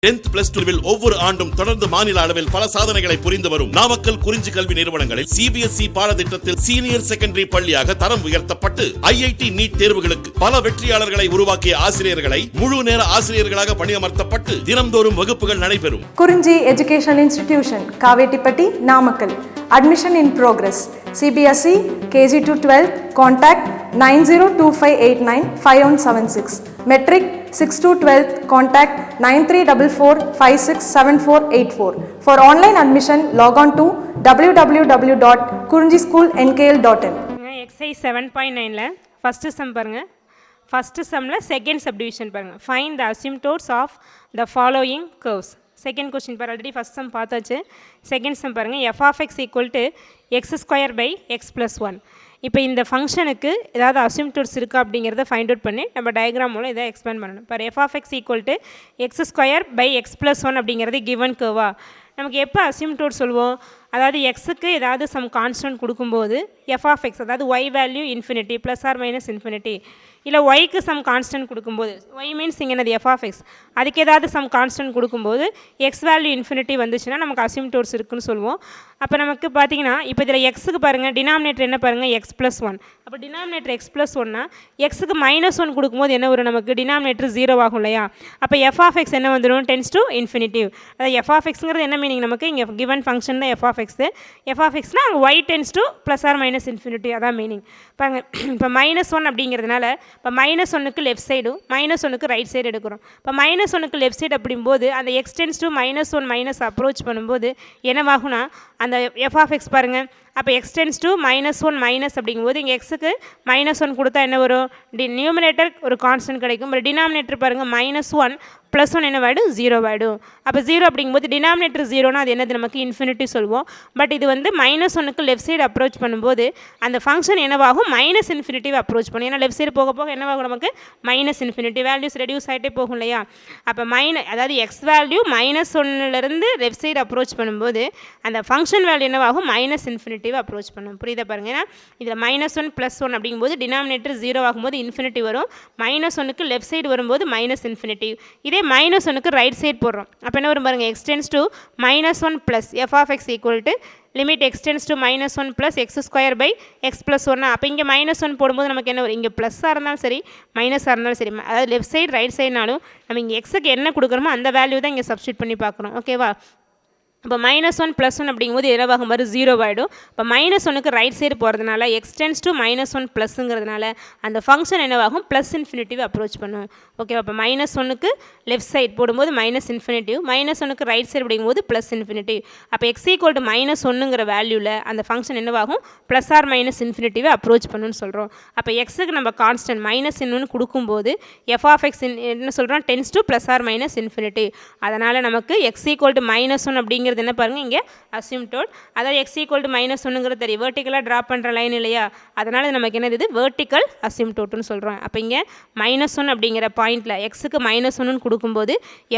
10th plus 2 ஒவ்வொரு ஆண்டும் தொடர்ந்து மாநில அளவில் பல சாதனைகளை புரிந்து வரும் நாமக்கல் குறிஞ்சி கல்வி நிறுவனங்களில் CBSE பாடத்திட்டத்தில் சீனியர் செகண்டரி பள்ளியாக தரம் உயர்த்தப்பட்டு IIT நீட் தேர்வுகளுக்கு பல வெற்றியாளர்களை உருவாக்கிய ஆசிரியர்களை முழு நேர ஆசிரியர்களாக பணியமர்த்தப்பட்டு தினம்தோறும் வகுப்புகள் நடைபெறும். குறிஞ்சி educational institution, Kavettipatti, Namakkal. Admission in progress. CBSE KG to 12. Contact 9025895176. Metric 6 to 12. Contact 9344567484. For online admission, log on to www.kurinjischoolnkl.in. Exercise 7.9 first sum பாருங்க. First sumல second subdivision பாருங்க. Find the asymptotes of the following curves. Second question பாரு, already first some பார்த்தாச்சு. Second sum பாருங்கள், f of x equal to x square by x plus 1. இப்போ இந்த ஃபங்க்ஷனுக்கு ஏதாவது asymptotes இருக்கா அப்படிங்கிறத ஃபைண்ட் அவுட் பண்ணி நம்ம டயக்ராம் மூலம் இதை எக்ஸ்பேண்ட் பண்ணணும். இப்போ f of x equal to x square by x plus 1 அப்படிங்கிறது given curve. நமக்கு எப்போ அசிம்டோட் சொல்லுவோம், அதாவது எக்ஸுக்கு ஏதாவது சம் கான்ஸ்டன்ட் கொடுக்கும்போது f of x, அதாவது y value infinity plus or minus infinity, இல்லை ஒய்க்கு சம் கான்ஸ்டன்ட் கொடுக்கும்போது, ஒய் மீன்ஸ் இங்கே என்னது f of x, அதுக்கு ஏதாவது சம் கான்ஸ்டன்ட் கொடுக்கும்போது எக்ஸ் வேல்யூ இன்ஃபினிட்டி வந்துச்சுன்னா நமக்கு அசிம்டோட்ஸ் இருக்குன்னு சொல்லுவோம். அப்போ நமக்கு பார்த்தீங்கன்னா இப்போ இதில் எக்ஸுக்கு பாருங்கள் டினாமினேட்டர் என்ன பாருங்கள் x + 1. அப்போ டினாமினேட்டர் x + 1னா எக்ஸுக்கு -1 கொடுக்கும்போது என்ன வரும், நமக்கு டினாமினேட்டர் 0 ஆகும் இல்லையா. அப்போ f of x என்ன வந்துடும், டென்ஸ் டு இன்ஃபினிட்டி. அதாவது f of xங்கிறது என்ன மீனிங், நமக்கு இங்கே கிவன் ஃபங்க்ஷன் தான் f of x. f of xனா y tends to plus or minus infinity, அதான் மீனிங். பாருங்க இப்போ -1 அப்படிங்கிறதுனால இப்போ -1க்கு லெஃப்ட் சைடும் -1க்கு ரைட் சைடு எடுக்கிறோம். இப்போ -1க்கு லெஃப்ட் சைடு அப்படிங்கும்போது அந்த x tends to -1 minus approach பண்ணும்போது என்னவாகும்னா அந்த f of x பாருங்கள், அப்போ x டென்ஸ் டு -1 மைனஸ் அப்படிங்கும்போது இங்கே எக்ஸுக்கு -1 கொடுத்தா என்ன வரும், நியூமரேட்டர் ஒரு கான்ஸ்டன்ட் கிடைக்கும். பட் டினாமினேட்டர் பாருங்கள் -1 + 1 என்ன ஆகிடும், 0 ஆகிடும். அப்போ 0 அப்படிங்கும்போது டினாமினேட்டர் 0னா அது என்னது, நமக்கு இன்ஃபினிட்டி சொல்லுவோம். பட் இது வந்து -1க்கு லெஃப்ட் சைடு அப்ரோச் பண்ணும்போது அந்த ஃபங்க்ஷன் என்னவாகும், -∞ அப்ரோச் பண்ணும். ஏன்னா லெஃப்ட் சைடு போக போக என்னவாகும், நமக்கு -∞ வேல்யூஸ் ரெடியூஸ் ஆகிட்டே போகும் இல்லையா. அப்போ அதாவது எக்ஸ் வேல்யூ -1லேருந்து லெஃப்ட் சைடு அப்ரோச் பண்ணும்போது அந்த ஃபங்க்ஷன் வேல்யூ என்னவாகும், -∞ அப்ரோச் பண்ணும். புரியுதா பாருங்க. ஏன்னா இதில் -1 + 1 அப்படிங்கும்போது டினாமினேட்டர் 0 ஆகும்போது இன்ஃபினிட்டி வரும், -1க்கு லெஃப்ட் சைடு வரும்போது -∞. இதே -1க்கு ரைட் சைடு போடுறோம், அப்போ என்ன வரும் பாருங்கள், x tends to -1 plus f of x equal to limit x tends to -1 plus x square by x + 1. அப்போ இங்கே -1 போடும்போது நமக்கு என்ன வரும், இங்கே ப்ளஸ்ஸாக இருந்தாலும் சரி மைனஸாக இருந்தாலும் சரி, அதாவது லெஃப்ட் சைடு ரைட் சைடுனாலும் நம்ம இங்கே எக்ஸுக்கு என்ன கொடுக்குறோமோ அந்த வேல்யூ தான் இங்கே சப்ஸ்டியூட் பண்ணி பார்க்குறோம். ஓகேவா. இப்போ -1 + 1 அப்படிங்கும்போது என்னவாகும், மாதிரி 0 ஆகிடும். இப்போ -1க்கு ரைட் சைடு போகிறதுனால x டென்ஸ் டு -1 ப்ளஸ்ங்கிறதுனால அந்த ஃபங்க்ஷன் என்னவாகும், +∞ அப்ரோச் பண்ணும். ஓகேவா. இப்போ -1க்கு லெஃப்ட் சைடு போடும்போது -∞, -1க்கு ரைட் சைடு அப்படிங்கும்போது +∞. அப்போ x = -1ங்கிற வேல்யூவில் அந்த ஃபங்க்ஷன் என்னவாகும், ப்ளஸ் ஆர் மைனஸ் இன்ஃபினிட்டிவை அப்ரோச் பண்ணுன்னு சொல்கிறோம். அப்போ எக்ஸுக்கு நம்ம கான்ஸ்டன்ட் -1 கொடுக்கும்போது f of x என்ன சொல்கிறோம், tends to plus or minus infinity. அதனால் நமக்கு x = -1 அப்படிங்கிறது என்ன பாருங்கள், இங்கே அசிம்டோட். அதாவது x = -1ங்கிறது தெரியும், வெர்டிக்கலாக ட்ரா பண்ணுற லைன் இல்லையா, அதனால் நமக்கு என்னது, இது வெர்டிக்கல் அசிம்டோட்னு சொல்கிறோம். அப்போ இங்கே -1 அப்படிங்கிற பாயிண்டில் எக்ஸுக்கு -1 கொடுக்கும்போது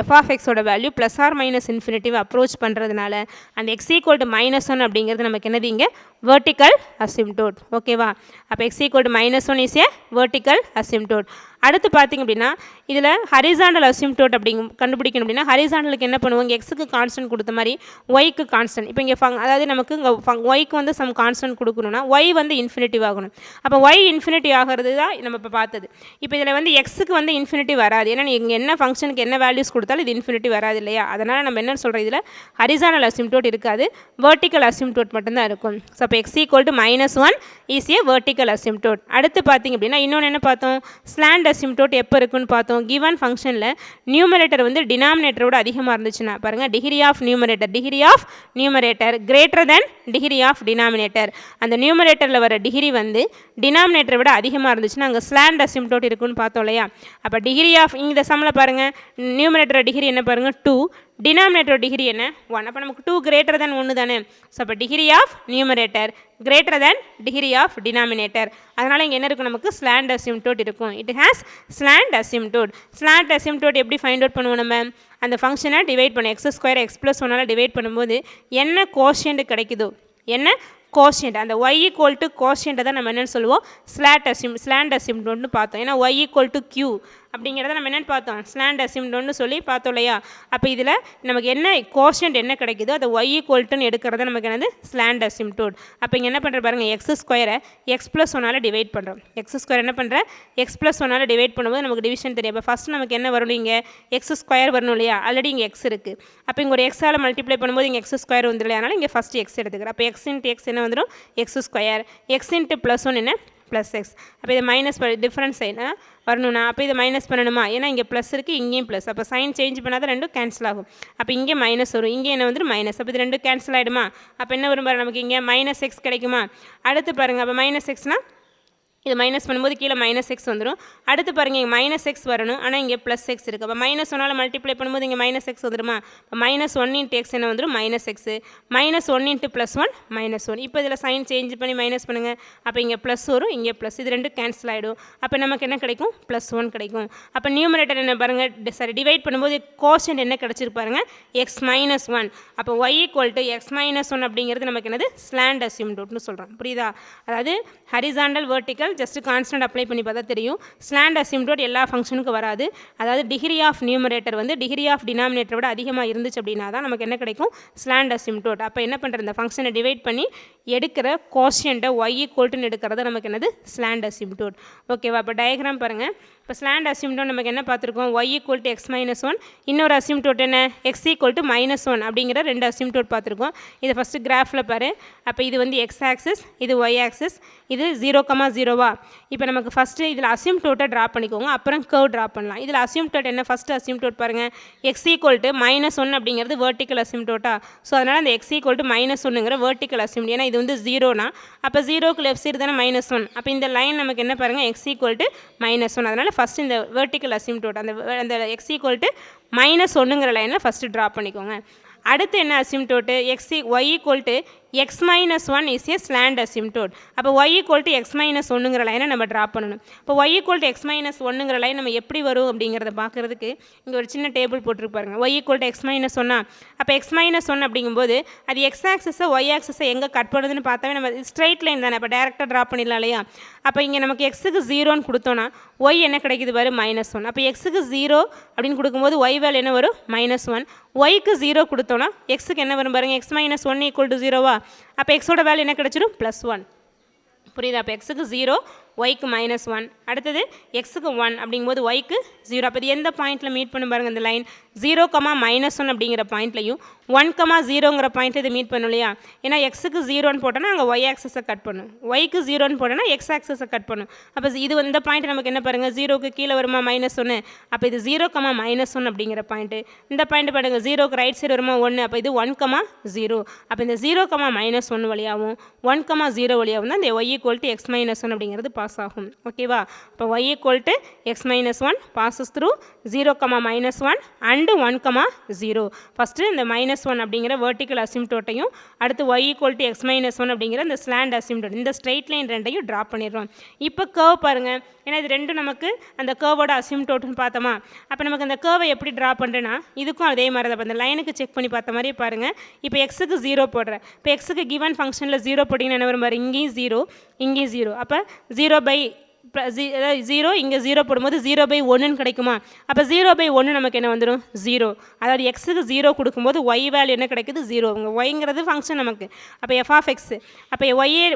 f of x ஓட value plus or minus infinity approach பண்ணுறதுனால அந்த x = -1 அப்படிங்கிறது நமக்கு என்னது, இங்கே வெர்டிக்கல் அசிம்டோட். ஓகேவா. அப்போ x = -1 is a vertical asymptote. அடுத்து பார்த்திங்க அப்படின்னா இதில் ஹரிசாண்டல் அசிம்டோட் கண்டுபிடிக்கணும் அப்படின்னா ஹரிசாண்டலுக்கு என்ன பண்ணுவோம், எக்ஸுக்கு கான்ஸ்டன்ட் கொடுத்த மாதிரி ஒய்க்கு கான்ஸ்டன்ட். இப்போ இங்கே அதாவது நமக்கு இங்கே ஒய்க்கு வந்து சம் கான்ஸ்டன்ட் கொடுக்கணும்னா ஒய் வந்து இன்ஃபினிட்டிவ் ஆகணும். அப்போ ஒய் இன்ஃபினிட்டிவ் ஆகிறது தான் நம்ம இப்போ பார்த்தது. இப்போ இதில் வந்து எக்ஸுக்கு வந்து இன்ஃபினிட்டி வராது, ஏன்னா இங்கே என்ன ஃபங்க்ஷனுக்கு என்ன வேல்யூஸ் கொடுத்தாலும் இது இன்ஃபினிட்டி வராது இல்லையா. அதனால் நம்ம என்ன சொல்கிறோம், இதில் ஹரிசாண்டல் அசிம்டோட் இருக்காது, வெர்டிக்கல் அசிம்டோட் மட்டும்தான் இருக்கும். ஸோ அப்போ x = -1 is a vertical asymptote. அடுத்து பார்த்திங்க அப்படின்னா இன்னொன்று என்ன பார்த்தோம், ஸ்லாண்ட் அசிம்டோட் எப்போ இருக்குன்னு பார்த்தோம். கிவன் ஃபங்க்ஷனில் நியூமரேட்டர் வந்து டினாமினேட்டரோட அதிகமாக இருந்துச்சுன்னா பாருங்கள், degree of numerator greater than degree of denominator. அந்த நியூமரேட்டரில் வர டிகிரி வந்து டினாமினேட்டரை விட அதிகமாக இருந்துச்சுன்னா அங்கே ஸ்லாண்ட் அசிம்டோட் இருக்குன்னு பார்த்தோம் இல்லையா. அப்போ டிகிரி ஆஃப் இந்த சம்மில் பாருங்கள், நியூமரேட்டர் டிகிரி என்ன பாருங்கள் 2, டினாமினேட்டர் டிகிரி என்ன 1. அப்போ நமக்கு 2 greater than 1 தானே. ஸோ அப்போ degree of numerator greater than degree of denominator. அதனால் இங்கே என்ன இருக்கும், நமக்கு ஸ்லாண்ட் அசிம்டோட் இருக்கும். It has slant asymptote. Slant asymptote எப்படி ஃபைண்ட் அவுட் பண்ணுவோம், நம்ம அந்த ஃபங்க்ஷனை டிவைட் பண்ணோம், x ஸ்கொயர் x + 1 டிவைட் பண்ணும்போது என்ன கோஷியன்ட் கிடைக்குதோ, என்ன கோஷியன்ட், அந்த y = கோஷியன்ட்டை தான் நம்ம என்னென்னு சொல்லுவோம், ஸ்லாண்ட் அசிம்டோட்னு பார்த்தோம். ஏன்னா y = q, அப்படிங்கிறத நம்ம என்னென்னு பார்த்தோம், ஸ்லாண்ட் அசிம்டோன்னு சொல்லி பார்த்தோம் இல்லையா. அப்போ இதில் நமக்கு என்ன கோஷன்ட் என்ன கிடைக்குதோ அதை ஒய் ஈக்குவல்ட்டுன்னு எடுக்கிறத நமக்கு என்னது ஸ்லாண்ட் அசிம்டோட். அப்போ இங்கே என்ன பண்ணுற பாருங்கள், எக்ஸ் ஸ்கொயரை எக்ஸ் ப்ளஸ் ஒன்னால் டிவைட் பண்ணுறோம். எக்ஸ் ஸ்கொயர் என்ன பண்ணுற, எக்ஸ் ப்ளஸ் ஒன்னால் டிவைட் பண்ணும்போது நமக்கு டிவிஷன் தெரியும். அப்போ ஃபஸ்ட் நமக்கு என்ன வரணும், இங்கே எக்ஸ் ஸ்கொயர் வரணும் இல்லையா, ஆல்ரெடி இங்கே எக்ஸ் இருக்குது. அப்போ இங்கே ஒரு எக்ஸால் மல்டிப்ளை பண்ணும்போது இங்கே எக்ஸ் ஸ்கொயர் வந்துடும் இல்லையா, அதனால் இங்கே ஃபஸ்ட்டு எக்ஸ் எடுத்துக்கிறேன். அப்போ எக்ஸ் இன்ட்டு எக்ஸ் என்ன வந்துடும், X square. X into plus one என்ன, ப்ளஸ் எக்ஸ். அப்போ இதை மைனஸ் டிஃப்ரென்ஸ் என்ன வரணும்னா, அப்போ இதை மைனஸ் பண்ணணுமா, ஏன்னா இங்கே ப்ளஸ் இருக்குது இங்கேயும் ப்ளஸ். அப்போ சைன் சேஞ்ச் பண்ணால் தான் ரெண்டும் கேன்சல் ஆகும். அப்போ இங்கே மைனஸ் வரும், இங்கே என்ன வந்துடும் மைனஸ். அப்போ இது ரெண்டும் கேன்சல் ஆகிடுமா. அப்போ என்ன வரும் பாருங்கள், நமக்கு இங்கே மைனஸ் எக்ஸ் கிடைக்குமா. அடுத்து பாருங்கள், அப்போ மைனஸ் எக்ஸ்னால் இது மைனஸ் பண்ணும்போது கீழே மைனஸ் எக்ஸ் வந்துடும். அடுத்து பாருங்கள், இங்கே மைனஸ் எக்ஸ் வரணும், ஆனால் இங்கே ப்ளஸ் எக்ஸ் இருக்குது. அப்போ மைனஸ் ஒன்னால் மல்டிப்ளை பண்ணும்போது இங்கே மைனஸ் எக்ஸ் வந்துடுமா. இப்போ மைனஸ் ஒன் இன்ட்டு எக்ஸ் என்ன வந்துடும், minus x. Minus one into plus one minus one. இப்போ இதில் சைன் சேஞ்ச் பண்ணி மைனஸ் பண்ணுங்கள். அப்போ இங்கே ப்ளஸ் வரும், இங்கே ப்ளஸ், இது ரெண்டு கேன்சல் ஆகிடும். அப்போ நமக்கு என்ன கிடைக்கும், ப்ளஸ் ஒன் கிடைக்கும். அப்போ நியூமரேட்டர் என்ன பாருங்கள், சாரி டிவைட் பண்ணும்போது கோஷன்ட் என்ன கிடச்சிருப்பாருங்க, எக்ஸ் மைனஸ் ஒன். அப்போ Y equal to X minus one அப்படிங்கிறது நமக்கு என்னது ஸ்லாண்ட் அசிம்டோட்னு சொல்கிறோம். புரியுதா. அதாவது horizontal vertical just constant apply பண்ணி பார்த்தா தெரியும். ஸ்லாண்ட் அசிம்டோட் எல்லா ஃபங்க்ஷனுக்கும் வராது. அதாவது டிகிரி ஆஃப் நியூமரேட்டர் வந்து டிகிரி ஆஃப் டினாமினேட்டரை விட அதிகமாக இருந்துச்சு அப்படின்னா தான் நமக்கு என்ன கிடைக்கும், ஸ்லாண்ட் அசிம்டோட். அப்போ என்ன பண்ணுறது, இந்த ஃபங்க்ஷனை டிவைட் பண்ணி எடுக்கிற கோஷன்ட்டை ஒய் ஈக்குவல்ட்டுன்னு எடுக்கிறது நமக்கு என்னது ஸ்லாண்ட் அசிம்டோட். ஓகேவா. இப்போ டயக்ராம் பாருங்கள். இப்போ ஸ்லாண்ட் அசிம்டோட் நமக்கு என்ன பார்த்துருக்கோம், y equal to X minus one, இன்னொரு அசிம்டோட் என்ன x equal to minus one அப்படிங்கிற ரெண்டு அசிம்டோட் பார்த்துருக்கோம். இதை ஃபஸ்ட்டு கிராஃபில் பாரு. அப்போ இது வந்து எக்ஸ் ஆக்சிஸ், இது ஒய் ஆக்சிஸ், இது 0,0வா. இப்போ நமக்கு ஃபஸ்ட்டு இதில் அசிம்டோட்டை ட்ரா பண்ணிக்கோங்க, அப்புறம் கர்வ் ட்ரா பண்ணலாம். இதில் அசிம்டோட் என்ன, ஃபஸ்ட்டு அசிம்டோட் பாருங்கள், X equal to minus one அப்படிங்கிறது வெர்டிக்கல் அசிம்டோட்டா. ஸோ அதனால் அந்த எக்ஸ் ஈக்குவல் டு மைனஸ் ஒன்னுங்கிற வெர்டிக்கல் அசிம்ட், ஏன்னா இது வந்து ஜீரோனா அப்போ ஜீரோக்கு லெஃப்ட் சைடு தானே மைனஸ் ஒன். அப்போ இந்த லைன் நமக்கு என்ன பாருங்கள், X equal to minus one. அதனால் ஃபஸ்ட்டு இந்த வெர்டிக்கல் அசிம்டோட் அந்த எக்ஸ் ஈக்குவல் டு மைனஸ் ஒன்னுங்கிற லைனில் ஃபஸ்ட்டு ட்ரா பண்ணிக்கோங்க. அடுத்து என்ன asymptote, Y equal to X minus one is a slant asymptote. அப்போ Y equal to X minus ஒன்னுங்கிற லைனை நம்ம ட்ரா பண்ணணும். இப்போ Y equal to X minus ஒன்னுங்கிற லைன் நம்ம எப்படி வரும் அப்படிங்கிறத பார்க்குறதுக்கு இங்கே ஒரு சின்ன டேபிள் போட்டிருப்பாருங்க. Y equal to X minus ஒன்னா, அப்போ எக்ஸ் மைனஸ் ஒன் அப்படிங்கும்போது அது எக்ஸ் ஆக்சஸை ஒய் ஆக்சஸை எங்கே கட் பண்ணுதுன்னு பார்த்தாவே நம்ம ஸ்ட்ரைட் லைன் தானே, அப்போ டேரெக்டாக ட்ரா பண்ணிடலாம் இல்லையா. அப்போ இங்கே நமக்கு எக்ஸுக்கு ஜீரோன்னு கொடுத்தோன்னா ஒய் என்ன கிடைக்குது வரும் மைனஸ் ஒன். அப்போ எக்ஸுக்கு ஜீரோ அப்படின்னு கொடுக்கும்போது ஒய் வேல் என்ன வரும் மைனஸ் ஒன். ஒய்க்கு ஜீரோ கொடுத்தோன்னா எக்ஸுக்கு என்ன வரும் பாருங்கள், X minus one equal to ஜீரோவா. அப்போ எக்ஸோட வேல்யூ என்ன கிடச்சிடும், ப்ளஸ் ஒன். புரியுதா. அப்போ எக்ஸுக்கு ஜீரோ, ஒய்க்கு மைனஸ் ஒன். அடுத்தது எக்ஸுக்கு ஒன் அப்படிங்கும்போது ஒய்க்கு ஜீரோ. அப்போ இது எந்த பாயிண்ட்டில் மீட் பண்ண பாருங்கள், இந்த லைன் 0,-1 அப்படிங்கிற பாயிண்ட்லையும் 1,0ங்கிற பாயிண்ட்டில் இது மீட் பண்ணும் இல்லையா. ஏன்னா எக்ஸுக்கு ஜீரோன்னு போட்டோன்னா அங்கே ஒய் ஆக்சஸை கட் பண்ணும், ஒய்க்கு ஜீரோன்னு போட்டோன்னா எக்ஸ் ஆக்சஸை கட் பண்ணும். அப்போ இது இந்த பாயிண்ட் நமக்கு என்ன பாருங்கள், ஜீரோக்கு கீழே வருமா மைனஸ் ஒன்று. அப்போ இது 0,-1 அப்படிங்கிற பாயிண்ட்டு. இந்த பாயிண்ட் பாருங்கள், ஜீரோக்கு ரைட் சைடு வருமா 1. அப்போ இது 1,0. அப்போ இந்த 0,-1 வழியாகவும் 1,0 வழியாகவும் தான் இந்த y equal to X minus one அப்படிங்கிறது பாஸ் ஆகும். ஓகேவா. இப்போ Y equal to X minus one passes through 0,-1 and 1,0. First இந்த மைனஸ் ஒன் அப்படிங்கிற வெர்டிக்கல் அசிம்டோட்டையும் அடுத்து y equal to X minus one அப்படிங்கிற இந்த ஸ்லாண்ட் அசிம்டோட், இந்த ஸ்ட்ரெயிட் லைன் ரெண்டையும் ட்ரா பண்ணிடுறோம். இப்போ கர்வ் பாருங்கள், ஏன்னா இது ரெண்டும் நமக்கு அந்த கர்வோட அசிம்டோட்னு பார்த்தோமா. அப்போ நமக்கு அந்த கர்வை எப்படி ட்ரா பண்ணுறேன்னா இதுக்கும் அதே மாதிரி தான். அந்த லைனுக்கு செக் பண்ணி பார்த்த மாதிரியே பாருங்கள். இப்போ எக்ஸுக்கு ஜீரோ போடுறேன். இப்போ எக்ஸுக்கு கிவன் ஃபங்க்ஷனில் ஜீரோ போட்டிங்கன்னா என்ன வரும் பாரு, இங்கேயும் ஜீரோ இங்கேயும் ஜீரோ. அப்போ 0/0 இங்கே 0 போடும்போது 0/1 கிடைக்குமா. அப்போ 0/1 நமக்கு என்ன வந்துடும், 0. அதாவது எக்ஸுக்கு 0 கொடுக்கும்போது ஒய் வேல்யூ என்ன கிடைக்குது, 0. உங்கள் ஒய்ங்கிறது ஃபங்க்ஷன் நமக்கு. அப்போ எஃப் ஆஃப் எக்ஸ், அப்போ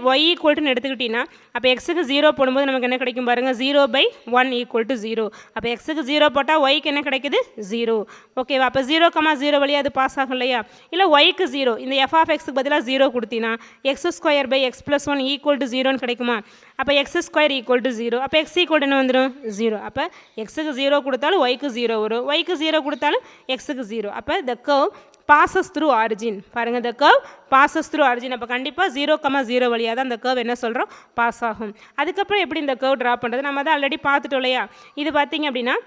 ஒய் ஈக்குவல்ட்டுன்னு எடுத்துக்கிட்டிங்கன்னா அப்போ எக்ஸுக்கு 0 போடும்போது நமக்கு என்ன கிடைக்கும் பாருங்கள், 0/1 ஈக்குவல் டு 0. அப்போ எக்ஸுக்கு 0 போட்டால் ஒய்க்கு என்ன கிடைக்குது, 0. ஓகேவா. அப்போ 0,0 வழியாக அது பாஸ் ஆகும் இல்லையா. இல்லை ஒய்க்கு 0, இந்த எஃப் ஆஃப் எக்ஸுக்கு பதிலாக 0 கொடுத்தீங்கன்னா x2/x+1 ஈக்குவல் டு 0ன்னு கிடைக்குமா. அப்போ x² ஈக்குவல் டு 0. அப்போ எக்ஸ் ஈக்குவல் என்ன வந்துடும், 0. அப்போ எக்ஸுக்கு 0 கொடுத்தாலும் ஒய்க்கு 0 வரும், ஒய்க்கு 0 கொடுத்தாலும் எக்ஸுக்கு 0. அப்போ த கர்வ் passes through origin. பாருங்கள், the curve passes through origin. அப்போ கண்டிப்பாக 0,0 வழியாக தான் அந்த கர்வ் என்ன சொல்கிறோம், பாஸ் ஆகும். அதுக்கப்புறம் எப்படி இந்த கர்வ் ட்ரா பண்ணுறது நம்ம தான் ஆல்ரெடி பார்த்துட்டோம் இல்லையா. இது பார்த்திங்க அப்படின்னா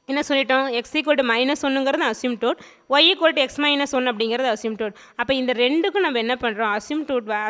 என்ன சொல்லிட்டோம், எக்ஸ் ஈக்குவல் டு -1ங்கிறது asymptote, y equal to X minus one அப்படிங்கிறது அசிம்டோட். அப்போ இந்த ரெண்டுக்கும் நம்ம என்ன பண்ணுறோம்,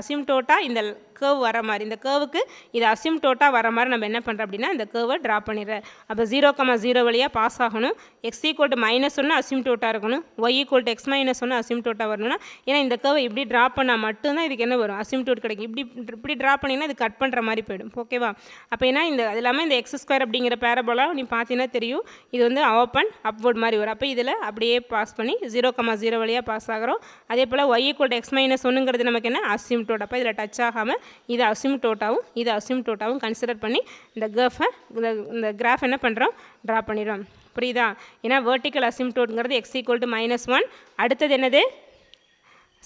அசிம்டோட்டாக இந்த கேர்வ் வர மாதிரி, இந்த கேர்வுக்கு இது அசிம்டோட்டாக வர மாதிரி நம்ம என்ன பண்ணுறோம் அப்படின்னா இந்த கேர்வை ட்ரா பண்ணிடுறேன். அப்போ 0,0 வழியாக பாஸ் ஆகணும். எக்ஸ் ஈக்குவல் டு மைனஸ் ஒன்று அசிம்டோட்டாக இருக்கணும், y equal to X minus ஒன்று அசிம்டோட்டாக வரணும்னா, ஏன்னா இந்த கேர்வை இப்படி ட்ரா பண்ணால் மட்டும்தான் இதுக்கு என்ன வரும், அசிம்டோட் கிடைக்கும். இப்படி ட்ரா பண்ணிங்கன்னா இது கட் பண்ணுற மாதிரி போயிடும். ஓகேவா? அப்போ ஏன்னா இந்த அது இல்லாமல் இந்த எக்ஸ் ஸ்கொயர் அப்படிங்கிற பேரபோலா நீ பார்த்தீங்கன்னா தெரியும், இது வந்து ஓப்பன் அப்வர்ட் மாதிரி வரும். அப்போ இதில் அப்படியே பாஸ் பண்ணி 0,0 வழியாக பாஸ் ஆகிறோம். அதே போல் y equal to X minus ஒன்றுங்கிறது நமக்கு என்ன அசிம்டோட். அப்போ இதில் டச் ஆகாமல் இது அசிம்டோட்டாவும் கன்சிடர் பண்ணி இந்த கிராஃப் என்ன பண்ணுறோம், ட்ரா பண்ணிடுறோம். புரியுதா? ஏன்னா வெர்டிக்கல் அசிம்டோட்ங்கிறது எக்ஸ் ஈக்குவல் டு -1. அடுத்தது என்னது,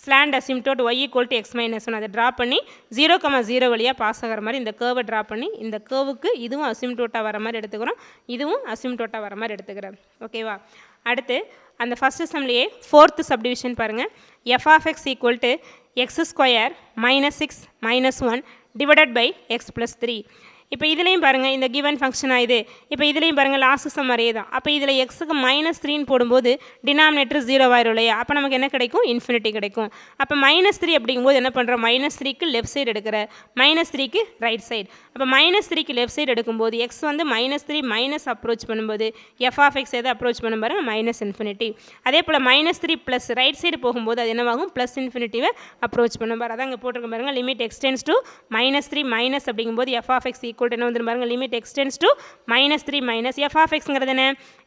slant asymptote y equal to X minus one. அதை ட்ரா பண்ணி 0,0 வழியாக பாஸ் ஆகிற மாதிரி இந்த கேர்வை ட்ரா பண்ணி இந்த கேர்வுக்கு இதுவும் அசிம்டோட்டாக வர மாதிரி எடுத்துக்கிறோம், இதுவும் அசிம்டோட்டாக வர மாதிரி எடுத்துக்கிறோம். ஓகேவா? அடுத்து அந்த ஃபஸ்ட்டு சம்லேயே 4th சப்டிவிஷன் பாருங்கள். F of x equal to x square -6 -1 divided by x plus 3. இப்போ இதுலேயும் பாருங்கள் இந்த கிவன் ஃபங்க்ஷனாக இது. இப்போ இதுலேயும் பாருங்கள் லாஸ்ட் சம் மாதிரியே தான். அப்போ இதில் எக்ஸுக்கு -3 போடும்போது டினாமினேட்டர் 0 ஆயிரும் இல்லையா? அப்போ நமக்கு என்ன கிடைக்கும், இன்ஃபினிட்டி கிடைக்கும். அப்போ -3 அப்படிங்கும்போது என்ன பண்ணுறோம், -3க்கு லெஃப்ட் சைடு எடுக்கிற, -3க்கு ரைட் சைடு. அப்போ -3க்கு லெஃப்ட் சைடு எடுக்கும்போது எக்ஸ் வந்து -3 மைனஸ் அப்ரோச் பண்ணும்போது எஃப் ஆஃப் எக்ஸ் எதை அப்ரோச் பண்ணும் பாருங்க, -இன்ஃபினிட்டி. அதே போல் -3 ப்ளஸ் ரைட் சைடு போகும்போது அது என்னவாகும், +இன்ஃபினிட்டிவை அப்ரோச் பண்ணும் பாரு. அதான் அங்கே போட்டிருக்க பாருங்க, லிமிட் எக்ஸ்டென்ஸ் டு -3 மைனஸ் அப்படிங்கும்போது எஃப் ஆஃப் எக்ஸ் என்ன வந்து பாருங்க, limit extends to -3 minus f of எக்ஸ்ங்கிறது என்ன,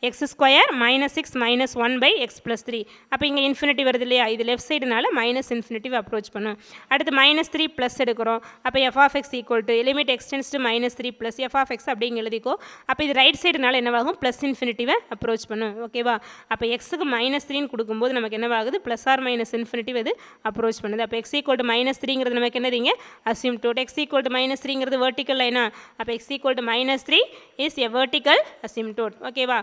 x square -6 -1 by x plus 3. அப்போ இங்கே இன்ஃபினிட்டி வருது இல்லையா, இது லெஃப்ட் சைடுனால -இன்ஃபினிட்டிவை அப்ரோச் பண்ணும். அடுத்து -3 ப்ளஸ் எடுக்கிறோம். அப்போ f of x equal to limit extends to -3 plus f of x அப்படிங்க எழுதிக்கோ. அப்போ இது ரைட் சைடுனால என்னவாகும், +இன்ஃபினிட்டிவை அப்ரோச் பண்ணும். ஓகேவா? அப்போ எக்ஸுக்கு -3 கொடுக்கும்போது நமக்கு என்னவாகுது, ப்ளஸ் ஆர் -இன்ஃபினிட்டி வந்து அப்ரோச் பண்ணுது. அப்போ எக்ஸ் ஈக்குவல் டு -3ங்கிறது நமக்கு என்னதுங்க, அசிம்டோட். எக்ஸ் ஈக்குவல் டு -3ங்கிறது வெர்டிக்கல் லைனா, அப்போ x equal to -3 is a vertical asymptote. ஓகேவா?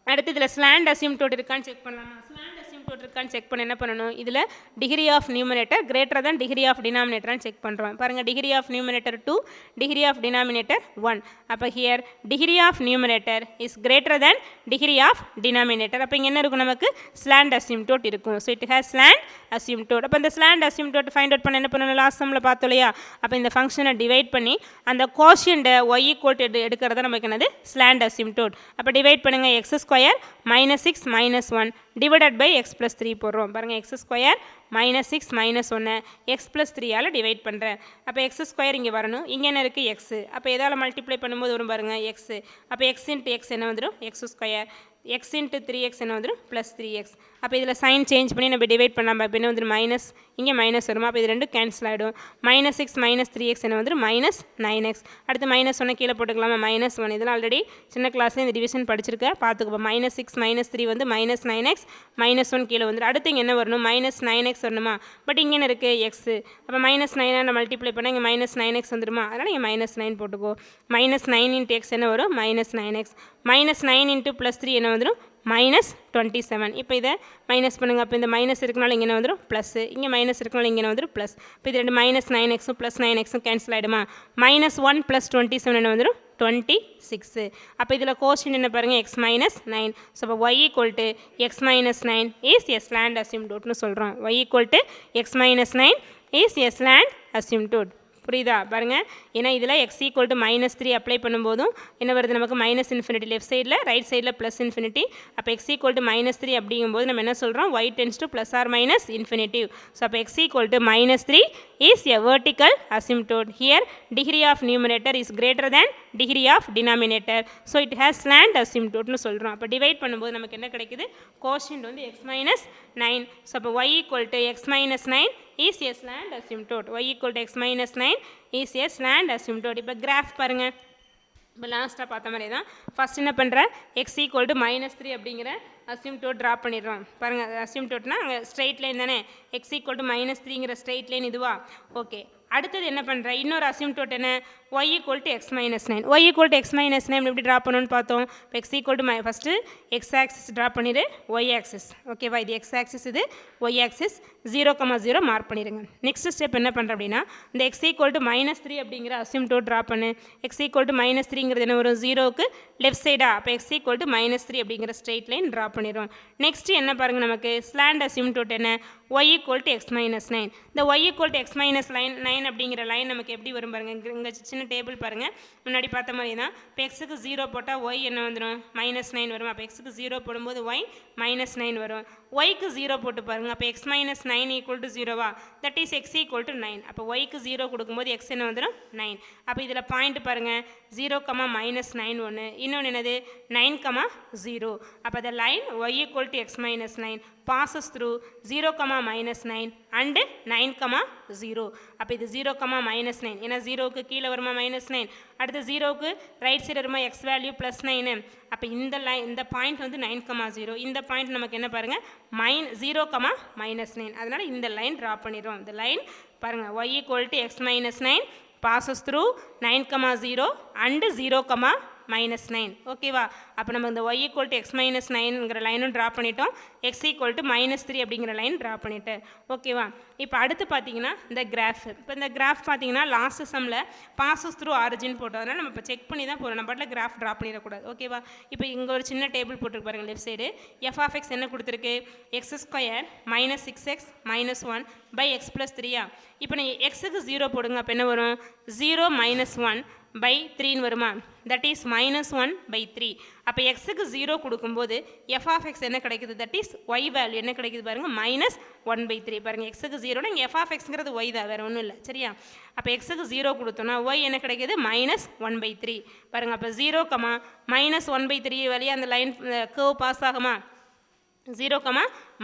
அடுத்து இதில் ஸ்லாண்ட் அசிம்டோட் இருக்கான்னு செக் பண்ணலாமா? ஸ்லாண்ட் அசிம்டோட் இருக்கான்னு செக் பண்ண என்ன பண்ணணும், இதில் degree of numerator greater than degree of டினாமினேட்டர்னு செக் பண்ணுறோம். பாருங்கள், degree of numerator 2, degree of denominator 1. அப்போ here degree of numerator is greater than degree of denominator. அப்போ இங்கே என்ன இருக்கும், நமக்கு ஸ்லாண்ட் அசிம்டோட் இருக்கும். So it has slant asymptote. அப்போ இந்த ஸ்லாண்ட் அசிம்டோட் ஃபைண்ட் அவுட் பண்ண என்ன பண்ணணும், லாஸ்ட் சம்மில் பார்த்தோம் இல்லையா? அப்போ இந்த ஃபங்க்ஷனை டிவைட் பண்ணி அந்த கோஷியண்ட்டை ஒய் ஈக்குவல் டு எடுக்கிறத நமக்கு என்னது, ஸ்லாண்ட் அசிம்டோட். அப்போ டிவைட் பண்ணுங்கள், x square -6 -1 divided by x plus 3 போடுறோம். பாருங்கள், எக்ஸ் ஸ்கொயர் -6 -1 எக்ஸ் ப்ளஸ் 3ஆல் டிவைட் பண்ணுறேன். அப்போ எக்ஸ் ஸ்கொயர் இங்கே வரணும், இங்கே என்ன இருக்குது, எக்ஸு. அப்போ எதால் மல்டிப்ளை பண்ணும்போது வரும் பாருங்கள், எக்ஸு. அப்போ எக்ஸ் இன்ட்டு எக்ஸ் என்ன வந்துடும், X square. X into 3x என்ன வந்துடும், +3x. அப்போ இதில் சைன் சேஞ்ச் பண்ணி நம்ம டிவைட் பண்ணலாம். இப்போ என்ன வந்துடும், மைனஸ், இங்கே மைனஸ் வருமா? அப்போ இது ரெண்டும் கேன்சல் ஆகிடும். -6 -3x என்ன வந்துடும், -9x. அடுத்து -1 கீழே போட்டுக்கலாமா, -1. இதெல்லாம் ஆல்ரெடி சின்ன கிளாஸில் இந்த டிவிஷன் படிச்சிருக்கேன், பார்த்துக்கோ. -6 -3 வந்து -9x, -1 கீழே வந்துடும். அடுத்து இங்கே என்ன வரணும், -9x வரணுமா? பட் இங்கே என்ன இருக்குது, எக்ஸு. அப்போ -9 மல்டிப்ளை பண்ணால் இங்கே -9x வந்துடுமா? அதனால் இங்கே -9 போட்டுக்கோ. -9 × x என்ன வரும், -9x. -9 × +3 என்ன வந்துடும், -27. இப்போ இதை மைனஸ் பண்ணுங்கள். அப்போ இந்த மைனஸ் இருக்கனால இங்கே என்ன வந்துடும், ப்ளஸ்ஸு. இங்கே மைனஸ் இருக்கனால இங்கே என்ன வந்துடும், ப்ளஸ். இப்போ இது ரெண்டு -9x +9x கேன்சல் ஆகிடுமா? -1 + 27 என்ன வந்துடும், 26. அப்போ இதில் கோஷன் என்ன பாருங்கள், x -9. ஸோ அப்போ y equal to x -9 is a slant அசிம்டோட்னு சொல்கிறோம். y equal to x -9 is a slant asymptote. புரியுதா? பாருங்கள், ஏன்னா இதில் எக்ஸ் ஈக்குவல் டு -3 அப்ளை பண்ணும்போதும் என்ன வருது நமக்கு, -இன்ஃபினிட்டி லெஃப்ட் சைடில், ரைட் சைடில் +இன்ஃபினிட்டி. அப்போ எக்ஸ் ஈக்குவல் டு -3 அப்படிங்கும்போது நம்ம என்ன சொல்கிறோம், y tends to plus or minus infinity. So அப்போ x equal to -3 is a vertical asymptote. Here degree of numerator is greater than degree of denominator. So it has slant அசிம்டோட்னு சொல்கிறோம். அப்போ divide பண்ணும்போது நமக்கு என்ன கிடைக்குது, கோஷன்ட் வந்து x -9. So அப்போ y equal to x -9 is a slant asymptote. y equal to x minus 9 is a slant asymptote. இப்போ கிராஃப் பாருங்கள், இப்போ லாஸ்ட்டாக பார்த்த மாதிரி தான். ஃபஸ்ட் என்ன பண்ணுறேன், x equal to -3 அப்படிங்கிற அசிம்டோட் ட்ரா பண்ணிடுறோம். பாருங்கள், அசிம்டோட்னா அங்கே ஸ்ட்ரெயிட் லைன் தானே, x equal to -3ங்கிற ஸ்ட்ரெயிட் லைன் இதுவா? ஓகே. அடுத்தது என்ன பண்ணுறேன், இன்னொரு அசிம்டோட் என்ன, y equal to X minus nine. Y equal to X minus nine எப்படி ட்ரா பண்ணணும்னு பார்த்தோம். இப்போ x equal to first x axis draw பண்ணிடு, ஒய் ஆக்சிஸ் ஓகேவா. இது எக்ஸ் ஆக்சிஸ், இது ஒய் ஆக்சிஸ். 0,0 மார்க் பண்ணிடுங்க. நெக்ஸ்ட் ஸ்டெப் என்ன பண்ணுறேன் அப்படின்னா இந்த எக்ஸ் ஈக்குவல் டு -3 அப்படிங்கிற அசிம்டோட் ட்ரா பண்ணு. எக்ஸ் ஈக்குவல் டு -3ங்கிறது என்ன வரும், 0க்கு லெஃப்ட் சைடா. அப்போ எக்ஸ் ஈக்குவல் டு -3 அப்படிங்கிற ஸ்ட்ரெயிட் லைன் ட்ரா பண்ணிடுவோம். நெக்ஸ்ட் என்ன பாருங்கள், நமக்கு ஸ்லாண்ட் அசிம்டோட் என்ன, y equal to X minus nine. இந்த y equal to X minus nine அப்படிங்கிற லைன் நமக்கு எப்படி வரும் பாருங்கள். இங்கே சின்ன டேபிள் பாருங்கள், முன்னாடி பார்த்த மாதிரி தான். இப்போ எக்ஸுக்கு 0 போட்டால் y என்ன வந்துடும், -9 வரும். அப்போ எக்ஸுக்கு 0 போடும்போது y -9 வரும். ஒய்க்கு 0 போட்டு பாருங்கள். அப்போ x minus nine equal to 0வா, that is x equal to 9. அப்போ ஒய்க்கு 0 கொடுக்கும்போது எக்ஸ் என்ன வந்துடும், 9. அப்போ இதில் பாயிண்ட் பாருங்கள், 0, -9 ஒன்று, இன்னொன்று என்னது 9, 0. அப்போ the line y equal to X minus nine passes through 0, -9 and 9, 0. அப்போ இது 0, -9 ஏன்னா 0க்கு கீழே வருமா -9, அடுத்து 0க்கு ரைட் சைடு வருமா எக்ஸ் வேல்யூ +9. அப்போ இந்த பாயிண்ட் வந்து 9, 0. இந்த பாயிண்ட் நமக்கு என்ன பாருங்கள் 0, -9. அதனால் இந்த லைன் ட்ரா பண்ணிடுறோம். இந்த லைன் பாருங்கள், y equal to X minus nine passes through 9, 0 and 0, -9 ஓகேவா. அப்போ நம்ம இந்த y equal to X minus நைன்ங்கிற லைனும் ட்ரா பண்ணிட்டோம், எக்ஸ் ஈக்குவல் டு -3 அப்படிங்கிற லைன் ட்ரா பண்ணிட்டேன் ஓகேவா. இப்போ அடுத்து பார்த்தீங்கன்னா இந்த கிராஃப். இப்போ இந்த கிராஃப் பார்த்தீங்கன்னா லாஸ்ட் சம்மில் பாசஸ் த்ரூ ஆரிஜின் போட்டோம். அதனால் நம்ம இப்போ செக் பண்ணி தான் போகிறோம், நம்ம பாட்டில் கிராஃப் ட்ரா பண்ணிடக்கூடாது ஓகேவா. இப்போ இங்கே ஒரு சின்ன டேபிள் போட்டுருக்கு பாருங்கள் left side. F of x என்ன கொடுத்துருக்கு, x² -6x -1 /x + 3. இப்போ நீங்கள் எக்ஸுக்கு 0 போடுங்க. அப்போ என்ன வரும், 0 -1 /3 வருமா, தட் இஸ் -1/3. அப்போ எக்ஸுக்கு 0 கொடுக்கும்போது எஃப் ஆஃப் எக்ஸ் என்ன கிடைக்குது, தட் இஸ் ஒய் வேல்யூ என்ன கிடைக்குது பாருங்கள், -1/3. பாருங்கள் எக்ஸுக்கு 0னா இங்கே எஃப் ஆஃப் எக்ஸுங்கிறது ஒய் தான், வேறு ஒன்றும் இல்லை சரியா. அப்போ எக்ஸுக்கு 0 கொடுத்தோன்னா ஒய் என்ன கிடைக்கிது, -1/3. பாருங்கள் அப்போ 0, -1/3 வழியாக அந்த லைன் கர்வ் பாஸ் ஆகுமா, 0,